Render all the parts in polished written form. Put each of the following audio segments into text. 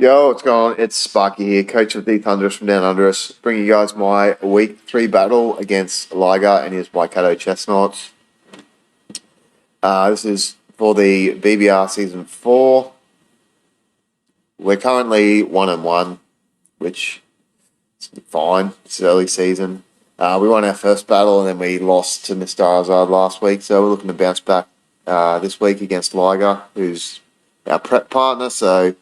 Yo, what's going on? It's Sparky here, coach of the Thundurus from down Undurus, bringing you guys my week 3 battle against Liger and his Waikato Chesnaughts. This is for the BBR season 4. We're currently 1-1, which is fine. It's early season. We won our first battle and then we lost to Mr. Azard last week, so we're looking to bounce back this week against Liger, who's our prep partner. So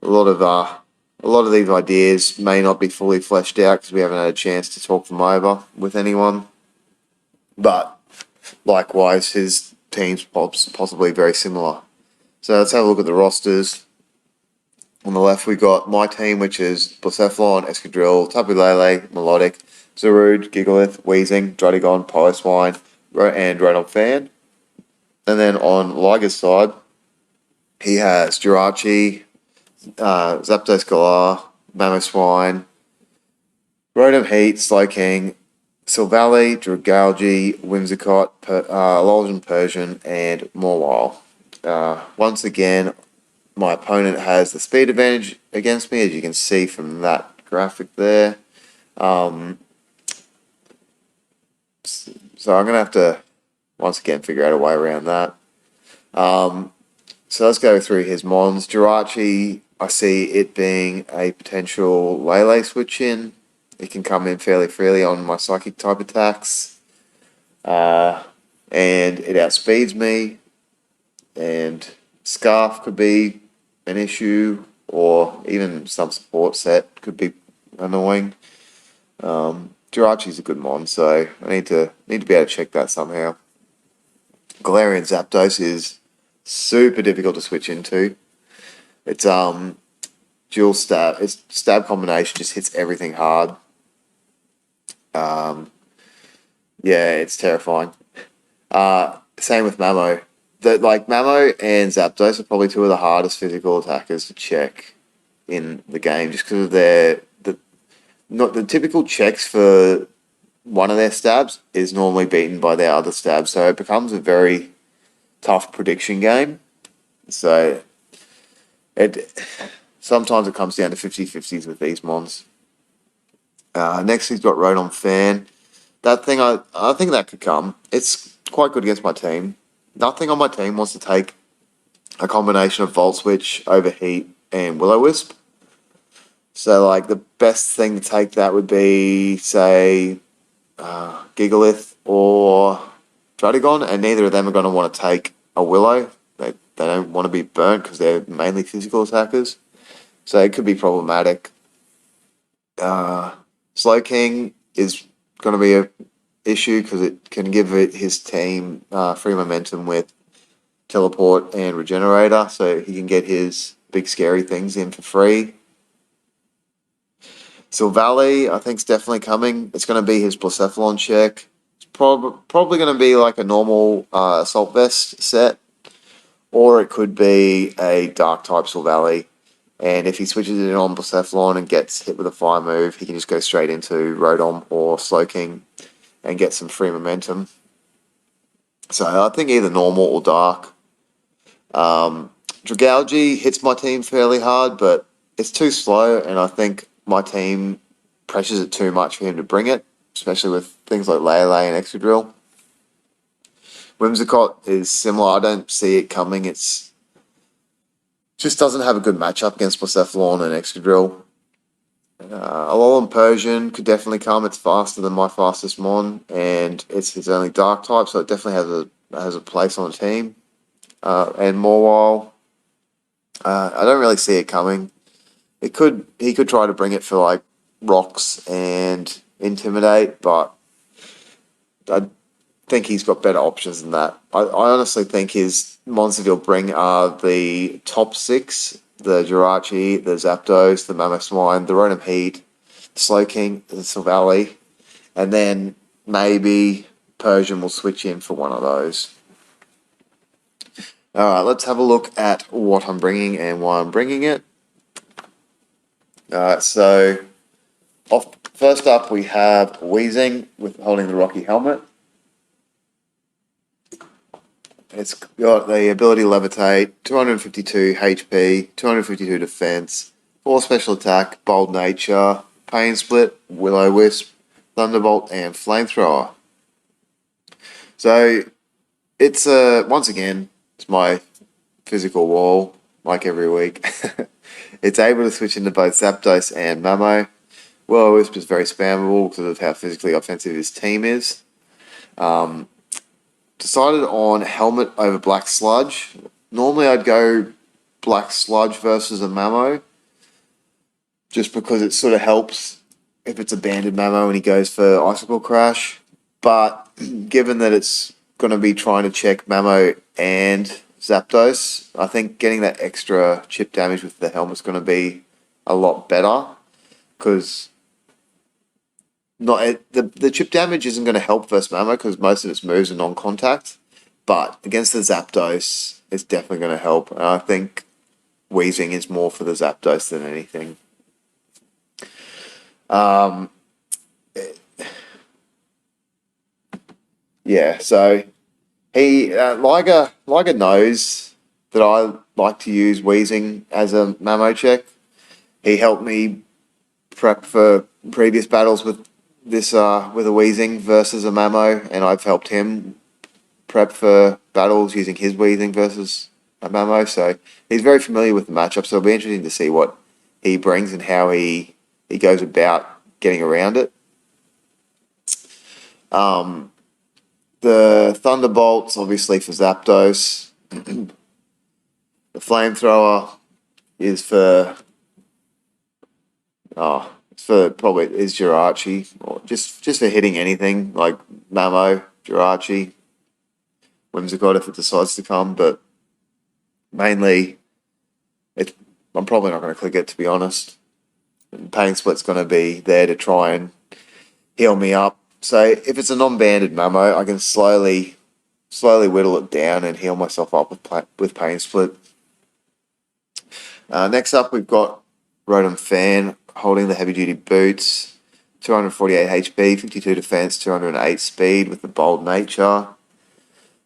a lot of these ideas may not be fully fleshed out because we haven't had a chance to talk them over with anyone. But likewise, his team's possibly very similar. So let's have a look at the rosters. On the left, we got my team, which is Blacephalon, Escadrille, Tapu Lele, Melodic, Zarude, Gigalith, Wheezing, Drudigon, Polyswine, and Rodon Fan. And then on Liger's side, he has Jirachi, Zapdos Galar, Mamoswine, Rotom Heat, Slowking, Silvally, Dragalge, Whimsicott, Alolan Persian, and Mawile. Once again, my opponent has the speed advantage against me, as you can see from that graphic there. So I'm going to have to, once again, figure out a way around that. So let's go through his mons. Jirachi, I see it being a potential Lele switch in. It can come in fairly freely on my psychic type attacks. And it outspeeds me. And Scarf could be an issue, or even some support set could be annoying. Jirachi's a good mon, so I need to be able to check that somehow. Galarian Zapdos is super difficult to switch into. It's dual stab. Its stab combination just hits everything hard. Yeah, it's terrifying. Same with Mamo. Mamo and Zapdos are probably two of the hardest physical attackers to check in the game, just because of the typical checks for one of their stabs is normally beaten by their other stabs, so it becomes a very tough prediction game. So sometimes it comes down to 50-50s with these mons. Next he's got Rodon Fan. That thing, I think that could come. It's quite good against my team. Nothing on my team wants to take a combination of Volt Switch, Overheat, and Will-O-Wisp. So the best thing to take that would be, say, Gigalith or Drudigon, and neither of them are going to want to take a Willow. They don't want to be burnt because they're mainly physical attackers. So it could be problematic. Slowking is going to be an issue because it can give his team free momentum with Teleport and Regenerator, so he can get his big scary things in for free. Silvally, I think, is definitely coming. It's going to be his Blacephalon check. It's probably going to be like a normal Assault Vest set, or it could be a Dark-type Silvally. And if he switches it on Blacephalon and gets hit with a fire move, he can just go straight into Rodom or Slowking and get some free momentum. So I think either normal or dark. Dragalge hits my team fairly hard, but it's too slow, and I think my team pressures it too much for him to bring it, especially with things like Lele and Excadrill. Whimsicott is similar. I don't see it coming. It's just doesn't have a good matchup against Blacephalon and Excadrill. Alolan Persian could definitely come. It's faster than my fastest mon, and it's his only dark type, so it definitely has a place on the team. And Mawile, I don't really see it coming. He could try to bring it for rocks and intimidate, but I think he's got better options than that. I honestly think his mons that he'll bring are the top 6: the Jirachi, the Zapdos, the Mamoswine, the Rotom Heat, the Slowking, the Silvally, and then maybe Persian will switch in for one of those. Alright, let's have a look at what I'm bringing and why I'm bringing it. So first up we have Wheezing with holding the Rocky Helmet. It's got the ability to levitate, 252 HP, 252 defense, 4 special attack, bold nature, pain split, will-o-wisp, thunderbolt, and flamethrower. So it's once again, it's my physical wall, like every week. It's able to switch into both Zapdos and Mamo. Will-o-wisp is very spammable because of how physically offensive his team is. Decided on Helmet over Black Sludge. Normally I'd go Black Sludge versus a Mamo, just because it sort of helps if it's a banded Mamo and he goes for Icicle Crash. But given that it's going to be trying to check Mamo and Zapdos, I think getting that extra chip damage with the helmet's going to be a lot better, because the chip damage isn't going to help versus Mamo because most of its moves are non-contact, but against the Zapdos, it's definitely going to help. And I think Wheezing is more for the Zapdos than anything. Yeah, so Liger knows that I like to use Wheezing as a Mamo check. He helped me prep for previous battles with this with a Wheezing versus a Mamo, and I've helped him prep for battles using his Wheezing versus a Mamo, so he's very familiar with the matchup, so it'll be interesting to see what he brings and how he goes about getting around it. The Thunderbolt's obviously for Zapdos. The Flamethrower is for probably Jirachi, or just for hitting anything like Mamo, Jirachi, Whimsicott if it decides to come, but mainly I'm probably not going to click it, to be honest. And Pain Split's going to be there to try and heal me up. So if it's a non-banded Mamo, I can slowly whittle it down and heal myself up with Pain Split. Next up, we've got Rotom Fan holding the heavy-duty boots, 248 HP, 52 defense, 208 speed with the bold nature.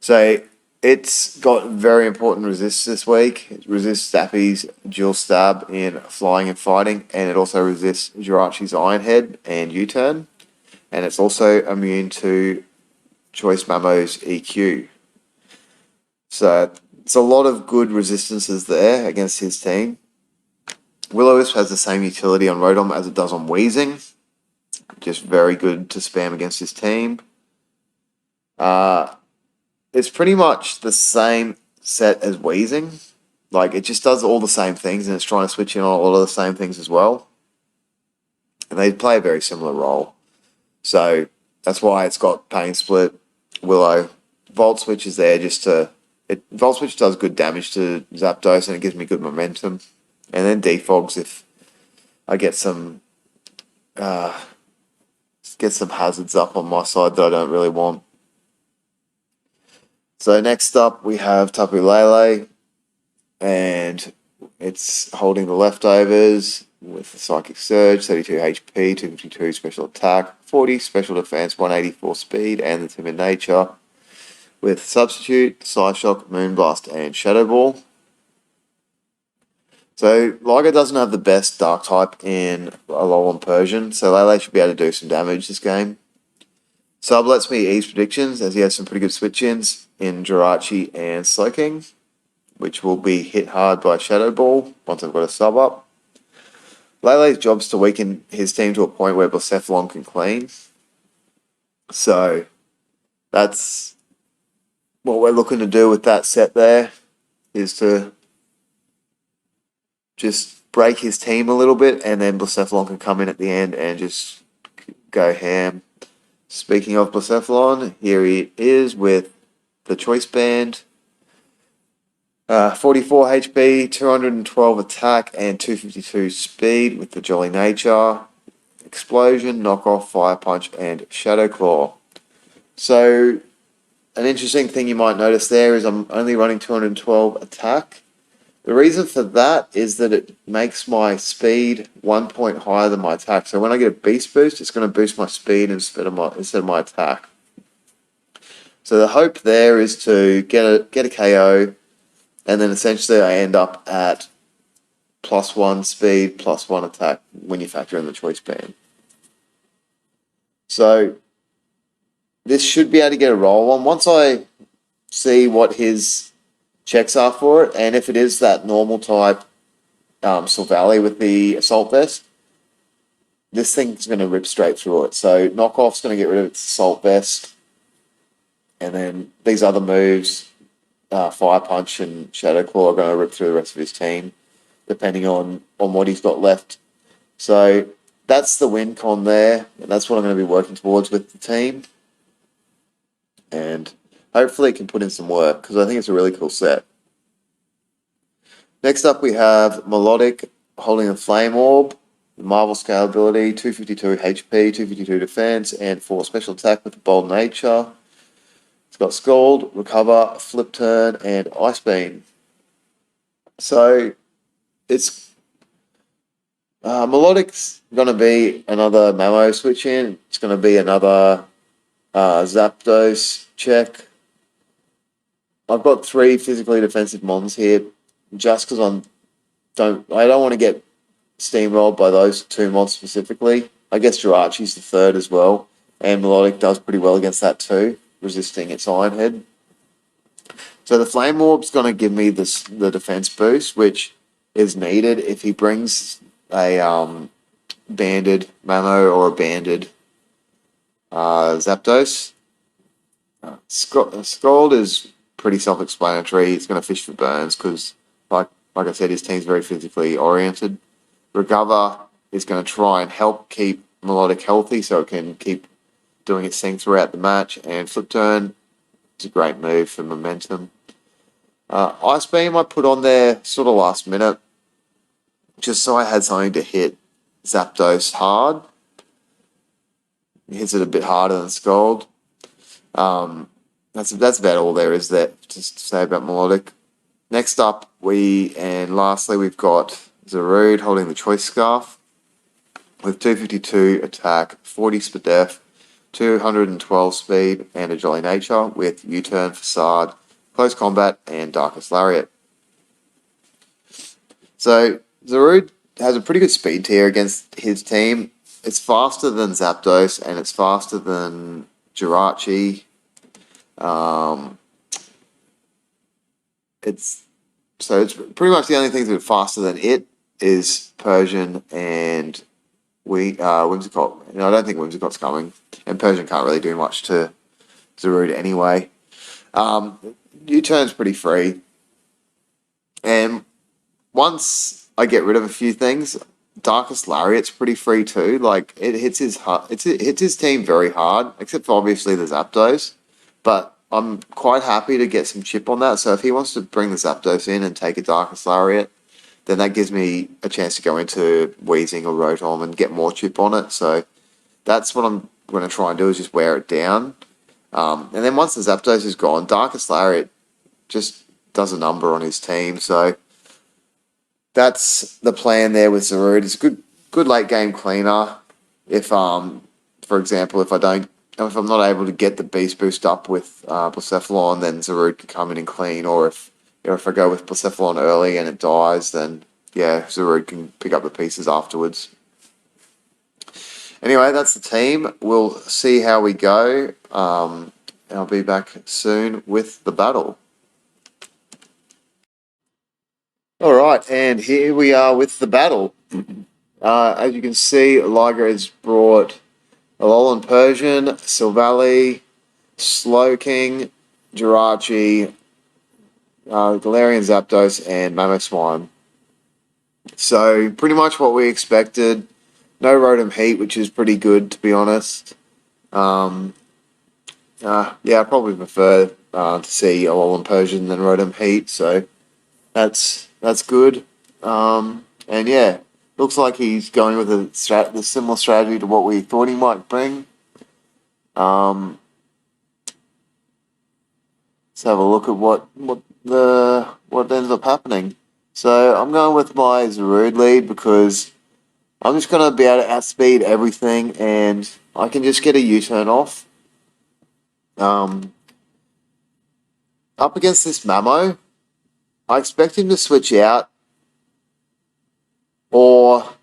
So it's got very important resists this week. It resists Stappy's dual stab in flying and fighting, and it also resists Jirachi's Iron Head and U-turn. And it's also immune to Choice Mamo's EQ. So it's a lot of good resistances there against his team. Will-o-wisp has the same utility on Rotom as it does on Wheezing. Just very good to spam against his team. It's pretty much the same set as Wheezing. Like, it just does all the same things, and it's trying to switch in on all of the same things as well. And they play a very similar role. So that's why it's got Pain Split, Willow. Volt Switch is there just to... Volt Switch does good damage to Zapdos, and it gives me good momentum. And then Defogs if I get some hazards up on my side that I don't really want. So next up we have Tapu Lele, and it's holding the leftovers with the Psychic Surge, 32 HP, 252 special attack, 40 special defense, 184 speed, and the Timid Nature with Substitute, Psyshock, Moonblast, and Shadow Ball. So Liger doesn't have the best Dark type in Alolan Persian, so Lele should be able to do some damage this game. Sub lets me ease predictions as he has some pretty good switch-ins in Jirachi and Slowking, which will be hit hard by Shadow Ball once I've got a sub up. Lele's job is to weaken his team to a point where Blacephalon can clean. So that's what we're looking to do with that set there, is to just break his team a little bit, and then Blacephalon can come in at the end and just go ham. Speaking of Blacephalon, here he is with the Choice Band. 44 HP, 212 attack, and 252 speed with the Jolly Nature, Explosion, Knockoff, Fire Punch, and Shadow Claw. So, an interesting thing you might notice there is I'm only running 212 attack. The reason for that is that it makes my speed 1 point higher than my attack. So when I get a Beast Boost, it's going to boost my speed instead of my attack. So the hope there is to get a KO, and then essentially I end up at +1 speed, +1 attack when you factor in the choice band. So this should be able to get a roll on. Once I see what his checks are for it, and if it is that normal type Sylvally with the Assault Vest, this thing's going to rip straight through it. So Knockoff's going to get rid of its Assault Vest, and then these other moves, Fire Punch and Shadow Claw, are going to rip through the rest of his team, depending on what he's got left. So that's the win con there, and that's what I'm going to be working towards with the team. And hopefully it can put in some work, because I think it's a really cool set. Next up we have Melodic holding a Flame Orb, Marvel Scale ability, 252 HP, 252 defense, and 4 special attack with a Bold Nature. It's got Scald, Recover, Flip Turn, and Ice Beam. So it's Melodic's going to be another Mamo switch in. It's going to be another Zapdos check. I've got 3 physically defensive mons here, just because I don't want to get steamrolled by those 2 mods specifically. I guess Jirachi's the 3rd as well, and Melodic does pretty well against that too, resisting its Iron Head. So the Flame Orb's going to give me the defense boost, which is needed if he brings a banded Mamo or a banded Zapdos. Scald is pretty self-explanatory. It's going to fish for burns because, like I said, his team's very physically oriented. Recover is going to try and help keep Melodic healthy so it can keep doing its thing throughout the match. And Flip Turn is a great move for momentum. Ice Beam I put on there sort of last minute, just so I had something to hit Zapdos hard. It hits it a bit harder than Scald. That's about all there is there to say about Melodic. Next up, lastly, we've got Zarude holding the Choice Scarf with 252 attack, 40 Spadef, 212 speed, and a Jolly Nature with U-Turn, Facade, Close Combat, and Darkest Lariat. So Zarude has a pretty good speed tier against his team. It's faster than Zapdos, and it's faster than Jirachi. It's pretty much the only things that are faster than it is Persian and Whimsicott. I don't think Whimsicott's coming, and Persian can't really do much to Zarude anyway. U-Turn's pretty free, and once I get rid of a few things, Darkest Lariat's pretty free too. Like it hits his team very hard, except for obviously the Zapdos. But I'm quite happy to get some chip on that. So if he wants to bring the Zapdos in and take a Darkest Lariat, then that gives me a chance to go into Weezing or Rotom and get more chip on it. So that's what I'm going to try and do, is just wear it down. And then once the Zapdos is gone, Darkest Lariat just does a number on his team. So that's the plan there with Zarude. It's a good late game cleaner. If for example, if I'm not able to get the Beast Boost up with Blacephalon, then Zarude can come in and clean. Or if I go with Blacephalon early and it dies, then yeah, Zarude can pick up the pieces afterwards. Anyway, that's the team. We'll see how we go. I'll be back soon with the battle. All right, and here we are with the battle. As you can see, Liger has brought Alolan Persian, Sylvally, Slowking, Jirachi, Galarian Zapdos, and Mamoswine. So pretty much what we expected. No Rotom Heat, which is pretty good, to be honest. I probably prefer to see Alolan Persian than Rotom Heat, so that's good. And yeah, looks like he's going with a similar strategy to what we thought he might bring. Let's have a look at what ends up happening. So I'm going with my Zarude lead because I'm just going to be able to outspeed everything, and I can just get a U-turn off. up against this Mamo, I expect him to switch out, or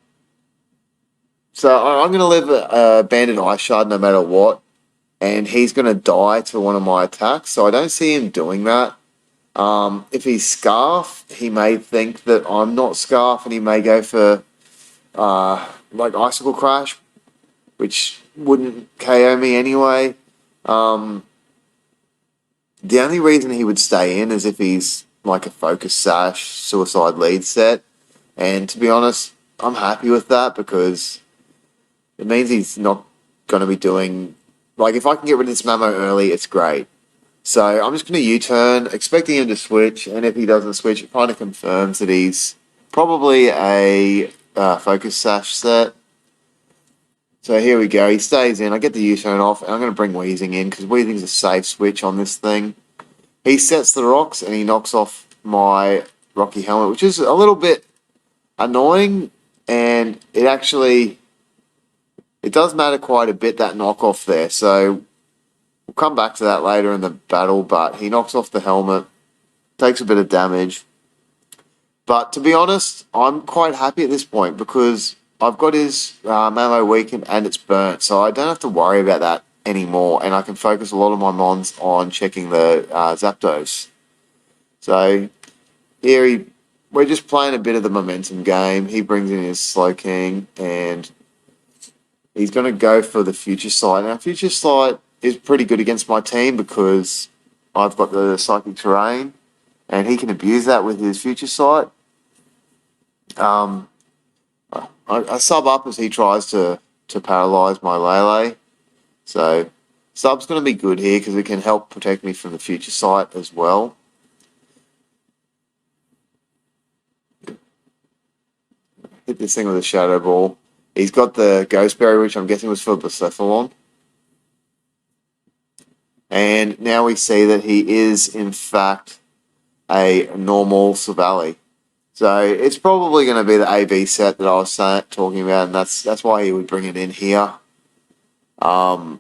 so I'm going to live a Banded Ice Shard no matter what, and he's going to die to one of my attacks, so I don't see him doing that. If he's Scarf, he may think that I'm not Scarf, and he may go for like Icicle Crash, which wouldn't KO me anyway. The only reason he would stay in is if he's like a Focus Sash, Suicide Lead set. And to be honest, I'm happy with that because it means he's not going to be doing... Like, if I can get rid of this Mamo early, it's great. So I'm just going to U-turn, expecting him to switch. And if he doesn't switch, it kind of confirms that he's probably a Focus Sash set. So here we go. He stays in. I get the U-turn off, and I'm going to bring Wheezing in because Wheezing's a safe switch on this thing. He sets the rocks, and he knocks off my Rocky Helmet, which is a little bit annoying, and it does matter quite a bit, that knockoff there. So we'll come back to that later in the battle, but he knocks off the helmet, takes a bit of damage. But to be honest, I'm quite happy at this point because I've got his Mamo weakened and it's burnt, so I don't have to worry about that anymore, and I can focus a lot of my mons on checking the Zapdos. So here we're just playing a bit of the momentum game. He brings in his Slowking, and he's going to go for the Future Sight. Now, Future Sight is pretty good against my team because I've got the Psychic Terrain, and he can abuse that with his Future Sight. I sub up as he tries to paralyze my Lele. So sub's going to be good here because it can help protect me from the Future Sight as well. Hit this thing with a Shadow Ball. He's got the Ghost Berry, which I'm guessing was for Blacephalon. And now we see that he is, in fact, a normal Savali. So it's probably going to be the AB set that I was talking about, and that's why he would bring it in here. I'm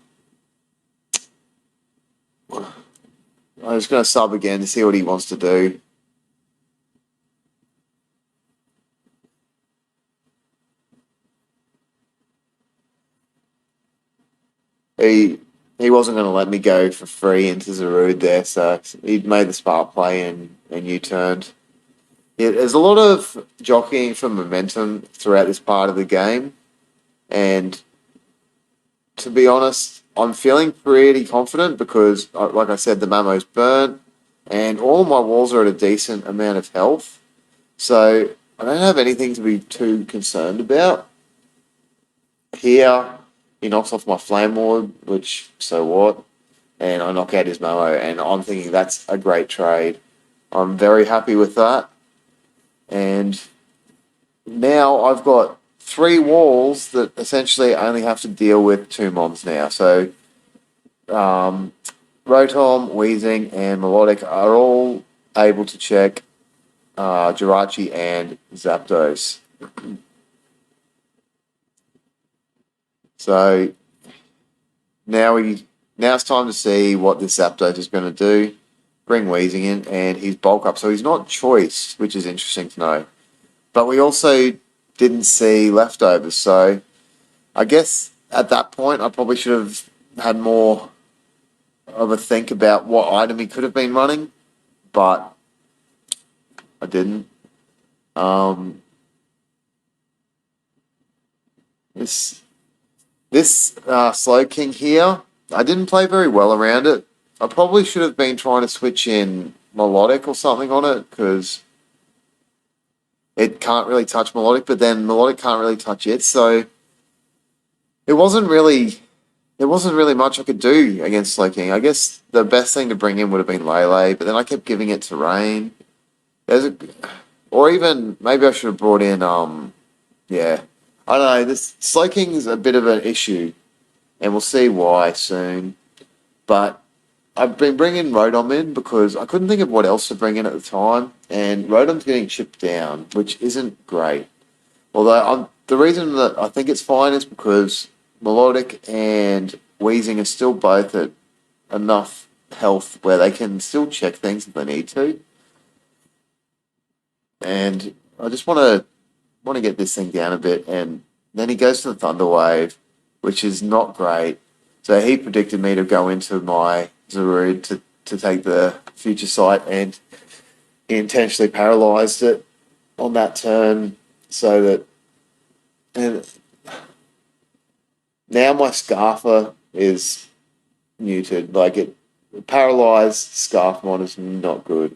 just going to sub again to see what he wants to do. He wasn't going to let me go for free into Zarude there, so he made the smart play and U-turned. Yeah, there's a lot of jockeying for momentum throughout this part of the game, and to be honest, I'm feeling pretty confident because, like I said, the Mamo's burnt, and all my walls are at a decent amount of health, so I don't have anything to be too concerned about. Here, he knocks off my Flame Ward, which, so what? And I knock out his Mamo, and I'm thinking that's a great trade. I'm very happy with that. And now I've got 3 walls that essentially only have to deal with 2 mons now. So Rotom, Wheezing, and Melodic are all able to check Jirachi and Zapdos. So now it's time to see what this Zapdos is going to do. Bring Wheezing in, and he's bulk up. So he's not choice, which is interesting to know. But we also didn't see leftovers. So I guess at that point, I probably should have had more of a think about what item he could have been running. But I didn't. This Slowking here, I didn't play very well around it. I probably should have been trying to switch in Melodic or something on it because it can't really touch Melodic, but then Melodic can't really touch it. So it wasn't really much I could do against Slowking. I guess the best thing to bring in would have been Lele, but then I kept giving it Terrain. Or even maybe I should have brought in yeah. I don't know, this Slowking's a bit of an issue, and we'll see why soon. But I've been bringing Rotom in because I couldn't think of what else to bring in at the time, and Rotom's getting chipped down, which isn't great. Although the reason that I think it's fine is because Melodic and Wheezing are still both at enough health where they can still check things if they need to. And I just want to get this thing down a bit. And then he goes to the Thunder Wave, which is not great. So he predicted me to go into my Zarude to take the future sight, and he intentionally paralysed it on that turn so that. And now my Scarfer is muted. Like it, paralysed Scarfmon is not good.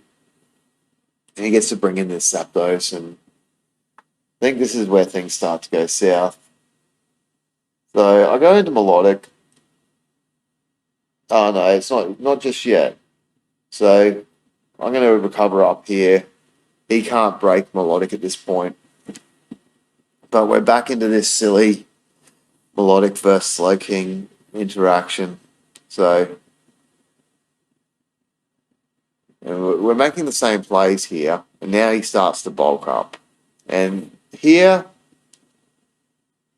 And he gets to bring in this Zapdos, and I think this is where things start to go south. So I go into Melodic. Oh no, it's not just yet. So I'm going to recover up here. He can't break Melodic at this point. But we're back into this silly Melodic versus Slowking interaction. So we're making the same plays here. And now he starts to bulk up. And here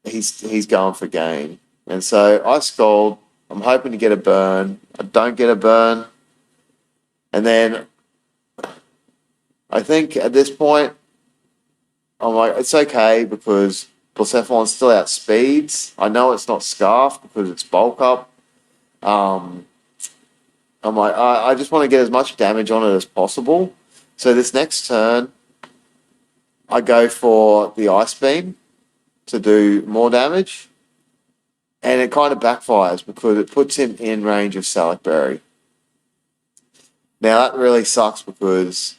he's going for game. And so I Scold. I'm hoping to get a burn. I don't get a burn. And then I think at this point, I'm like, it's okay because Blacephalon's still outspeeds. I know it's not Scarf because it's bulk up. I'm like, I just want to get as much damage on it as possible. So this next turn, I go for the Ice Beam to do more damage. And it kind of backfires because it puts him in range of Salak Berry. Now that really sucks because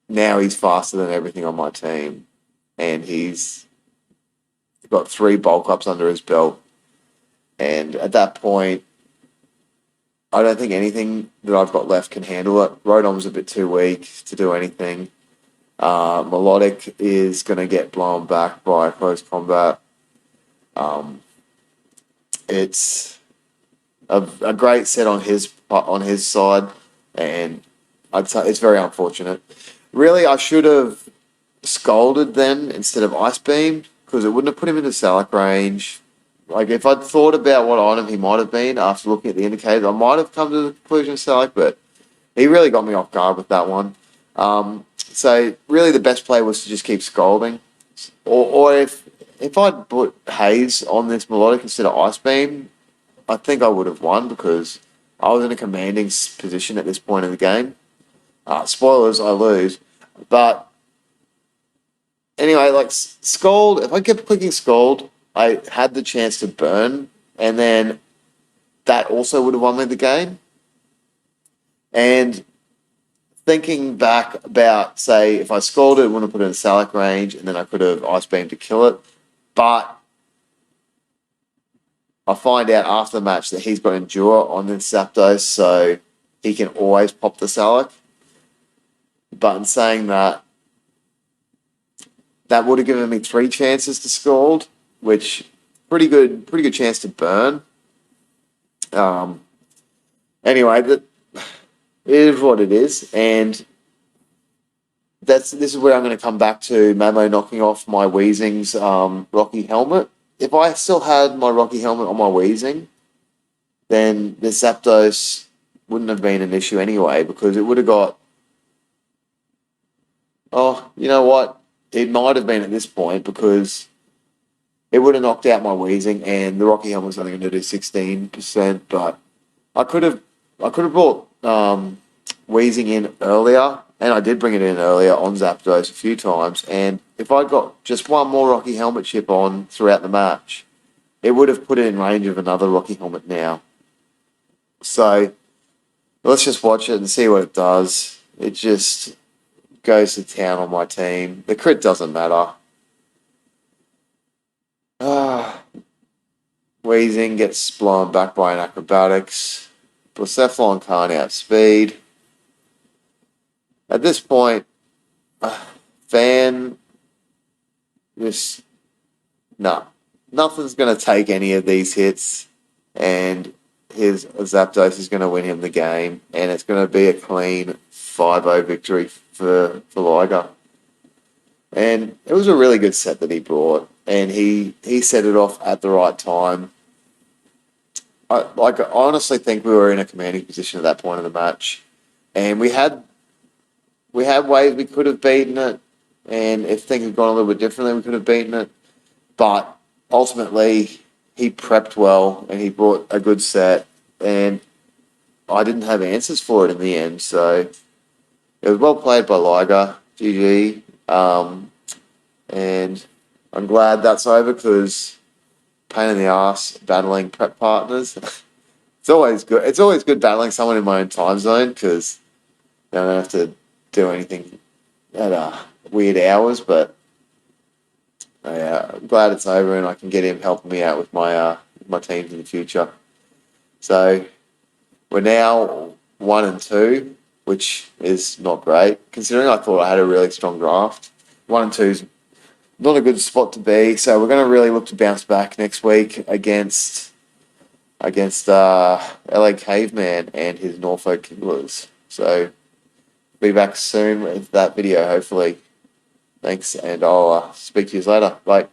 now he's faster than everything on my team. And he's got 3 bulk ups under his belt. And at that point, I don't think anything that I've got left can handle it. Rotom's a bit too weak to do anything. Melodic is going to get blown back by close combat. It's a great set on his side, and I'd say it's very unfortunate. Really, I should have Scolded then instead of Ice Beamed because it wouldn't have put him into Salak range. Like if I'd thought about what item he might have been after looking at the indicators, I might have come to the conclusion of Salak, but he really got me off guard with that one. So really, the best play was to just keep Scolding, or if I'd put Haze on this Melodic instead of Ice Beam, I think I would have won because I was in a commanding position at this point in the game. Spoilers, I lose. But anyway, like Scold, if I kept clicking Scold, I had the chance to burn, and then that also would have won me the game. And thinking back about, say, if I Scalded, it wouldn't have put it in Salak range, and then I could have Ice Beam to kill it. But I find out after the match that he's got Endure on this Zapdos, so he can always pop the Salak. But in saying that, that would have given me 3 chances to Scald, which pretty good chance to burn. Anyway, it is what it is, and this is where I'm going to come back to Mamo knocking off my Weezing's Rocky Helmet. If I still had my Rocky Helmet on my Weezing, then the Zapdos wouldn't have been an issue anyway because it would have got... Oh, you know what? It might have been at this point because it would have knocked out my Weezing and the Rocky Helmet was only going to do 16%, but I could have brought Weezing in earlier, and I did bring it in earlier on Zapdos a few times, and if I got just one more Rocky Helmet chip on throughout the match, it would have put it in range of another Rocky Helmet now. So let's just watch it and see what it does. It just goes to town on my team. The crit doesn't matter. Weezing gets blown back by an Acrobatics. Blacephalon can't outspeed. At this point, Fan just... nothing's going to take any of these hits, and his Zapdos is going to win him the game, and it's going to be a clean 5-0 victory for Liger. And it was a really good set that he brought, and he set it off at the right time. I honestly think we were in a commanding position at that point of the match, and we had ways we could have beaten it, and if things had gone a little bit differently, we could have beaten it. But ultimately, he prepped well and he brought a good set, and I didn't have answers for it in the end. So it was well played by Liger, GG, and I'm glad that's over because pain in the ass battling prep partners. It's always good. It's always good battling someone in my own time zone because I don't have to do anything at weird hours. But yeah, I'm glad it's over and I can get him helping me out with my teams in the future. So we're now 1-2, which is not great considering I thought I had a really strong draft. 1-2 is not a good spot to be. So we're going to really look to bounce back next week against LA Caveman and his Norfolk Killers. So be back soon with that video, hopefully. Thanks, and I'll speak to you later. Bye.